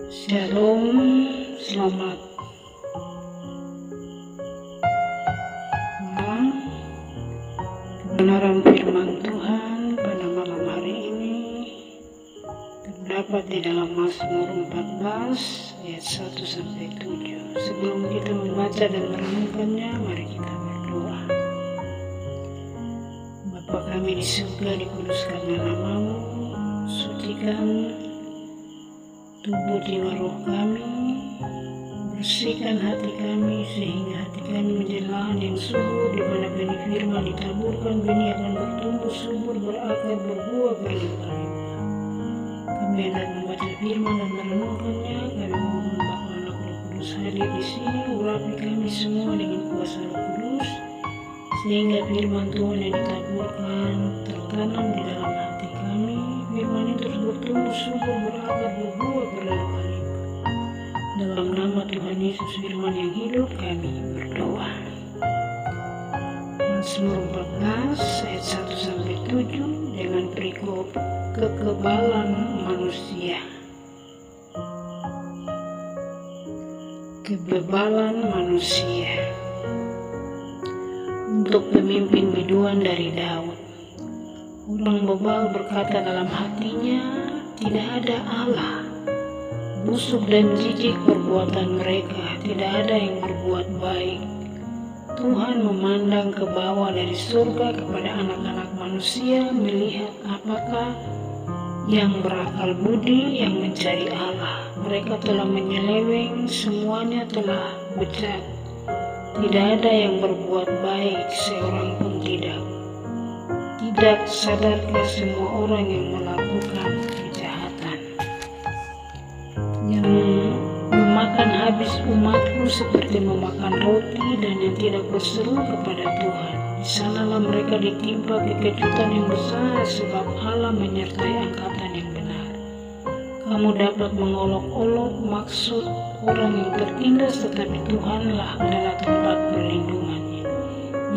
Shalom, selamat malam. Kebenaran firman Tuhan pada malam hari ini terdapat di dalam Mazmur 14 ayat 1-7. Sebelum kita membaca dan merenungkannya, mari kita berdoa. Bapa kami di surga, dikuduskanlah nama-Mu, sucikan tubuh jiwa roh kami, bersihkan hati kami sehingga hati kami menjadi lahan yang subur, di mana benih firman ditaburkan, benih akan bertumbuh subur, berakar, berbuah, berlimpah-limpah. Kami hendak membaca firman dan merenungkannya. Kami mohon Bapa, Anak, Roh Kudus hadir di sini, urapi kami semua dengan kuasa Roh Kudus, sehingga firman Tuhan yang ditaburkan tertanam di dalam hati kami. Firman itu terus bertumbuh subur, berakar, berbuah, berlimpah-limpah. Dalam nama Tuhan Yesus firman yang hidup kami berdoa. Mazmur 14 ayat 1-7 dengan perikop kekebalan manusia. Kebebalan manusia. Untuk pemimpin biduan dari Daud. Orang bebal berkata dalam hatinya, tidak ada Allah. Busuk dan jijik perbuatan mereka, tidak ada yang berbuat baik. Tuhan memandang ke bawah dari surga kepada anak-anak manusia, melihat apakah yang berakal budi, yang mencari Allah. Mereka telah menyeleweng, semuanya telah bejat. Tidak ada yang berbuat baik, seorang pun tidak. Tidak sadarkah semua orang yang melakukan kejahatan, yang memakan habis umatku seperti memakan roti, dan yang tidak berseru kepada Tuhan. Di sanalah mereka ditimpa kekejutan yang besar, sebab Allah menyertai angkatan yang benar. Kamu dapat mengolok-olok maksud orang yang tertindas, tetapi Tuhanlah adalah tempat perlindungannya.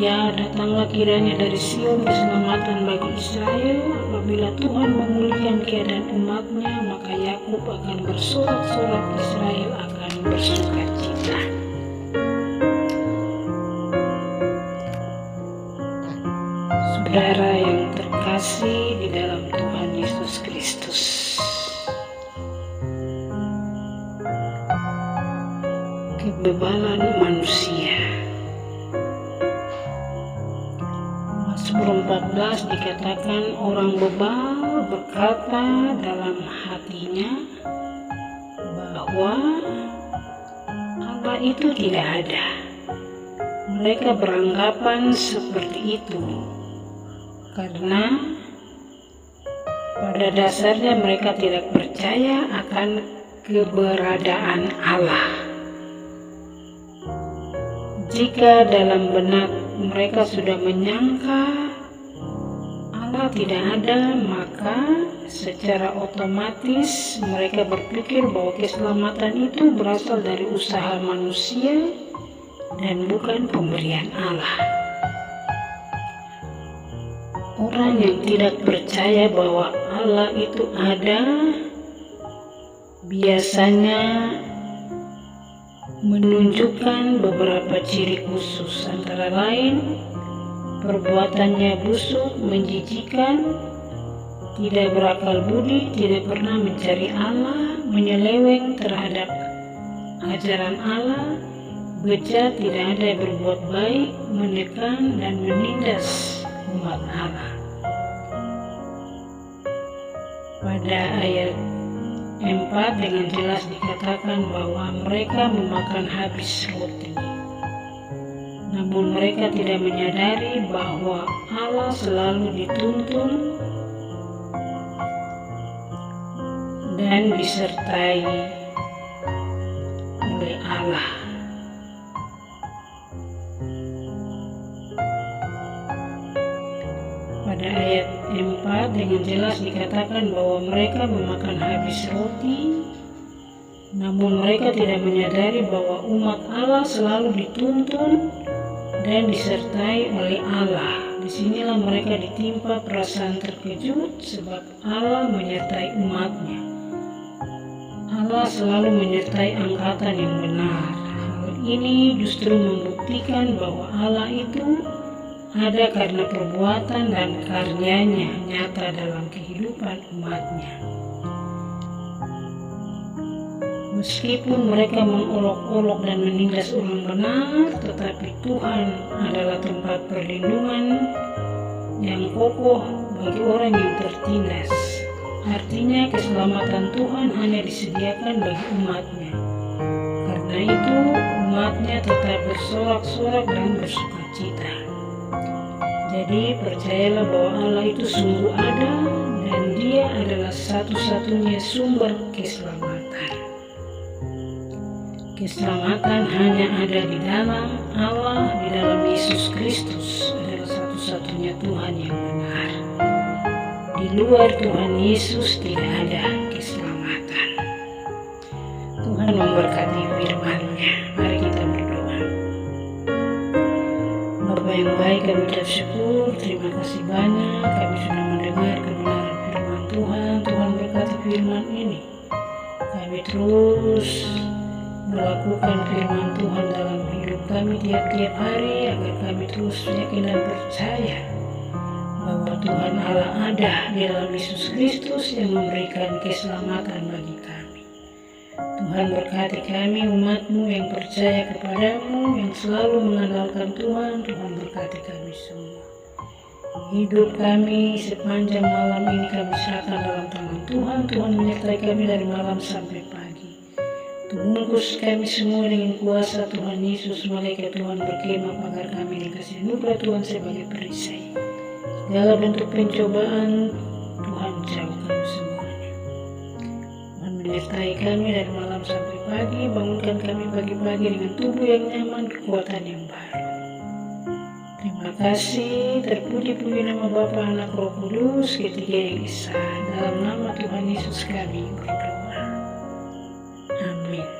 Ya, datanglah kiranya dari Sion keselamatan bagi Israel. Apabila Tuhan memulihkan keadaan umatnya, maka Yakub akan bersorak-sorak, Israel akan bersukacita. Saudara yang terkasih di dalam Tuhan Yesus Kristus, kebebalan manusia. Mazmur 14 dikatakan orang bebal berkata dalam hatinya bahwa Allah itu tidak ada. Mereka beranggapan seperti itu karena pada dasarnya mereka tidak percaya akan keberadaan Allah. Jika dalam benak mereka sudah menyangka Allah tidak ada, maka secara otomatis mereka berpikir bahwa keselamatan itu berasal dari usaha manusia dan bukan pemberian Allah. Orang yang tidak percaya bahwa Allah itu ada biasanya menunjukkan beberapa ciri khusus, antara lain perbuatannya busuk, menjijikan, tidak berakal budi, tidak pernah mencari Allah, menyeleweng terhadap ajaran Allah, bejat, tidak ada yang berbuat baik, menekan dan menindas umat Allah. Pada ayat 4 dengan jelas dikatakan bahwa mereka memakan habis roti. Namun mereka tidak menyadari bahwa Allah selalu dituntun dan disertai oleh Allah. Pada ayat 4 dengan jelas dikatakan bahwa mereka memakan habis roti, namun mereka tidak menyadari bahwa umat Allah selalu dituntun dan disertai oleh Allah. Disinilah mereka ditimpa perasaan terkejut sebab Allah menyertai umatnya. Allah selalu menyertai angkatan yang benar. Hal ini justru membuktikan bahwa Allah itu ada karena perbuatan dan karyanya nyata dalam kehidupan umatnya. Meskipun mereka mengolok-olok dan menindas orang benar, tetapi Tuhan adalah tempat perlindungan yang kokoh bagi orang yang tertindas. Artinya keselamatan Tuhan hanya disediakan bagi umatnya. Karena itu umatnya tetap bersorak-sorak dan bersukacita. Jadi percayalah bahwa Allah itu sungguh ada dan Dia adalah satu-satunya sumber keselamatan. Keselamatan hanya ada di dalam Allah, di dalam Yesus Kristus adalah satu-satunya Tuhan yang benar. Di luar Tuhan Yesus tidak ada keselamatan. Tuhan memberkati firman-Nya. Mari kita berdoa. Bapa yang baik, kami ucap syukur, terima kasih banyak kami sudah mendengar kebenaran firman Tuhan. Tuhan berkati firman ini. Kami terus melakukan firman Tuhan dalam hidup kami tiap-tiap hari agar kami terus yakin dan percaya bahwa Tuhan Allah ada di dalam Yesus Kristus yang memberikan keselamatan bagi kami. Tuhan berkati kami umat-Mu yang percaya kepadamu, yang selalu mengandalkan Tuhan. Tuhan berkati kami semua. Hidup kami sepanjang malam ini kami serahkan dalam tangan Tuhan. Tuhan menyertai kami dari malam sampai pagi. Bungkus kami semua dengan kuasa Tuhan Yesus. Malaikat Tuhan berkemah agar kami dikasih anugerah Tuhan sebagai perisai. Segala bentuk pencobaan Tuhan jauhkan semuanya. Tuhan menyertai kami dari malam sampai pagi. Bangunkan kami pagi-pagi dengan tubuh yang nyaman, kekuatan yang baru. Terima kasih. Terpuji-puji nama Bapa, Anak, Roh Kudus, ketiga yang esa. Dalam nama Tuhan Yesus kami berdoa. Amin.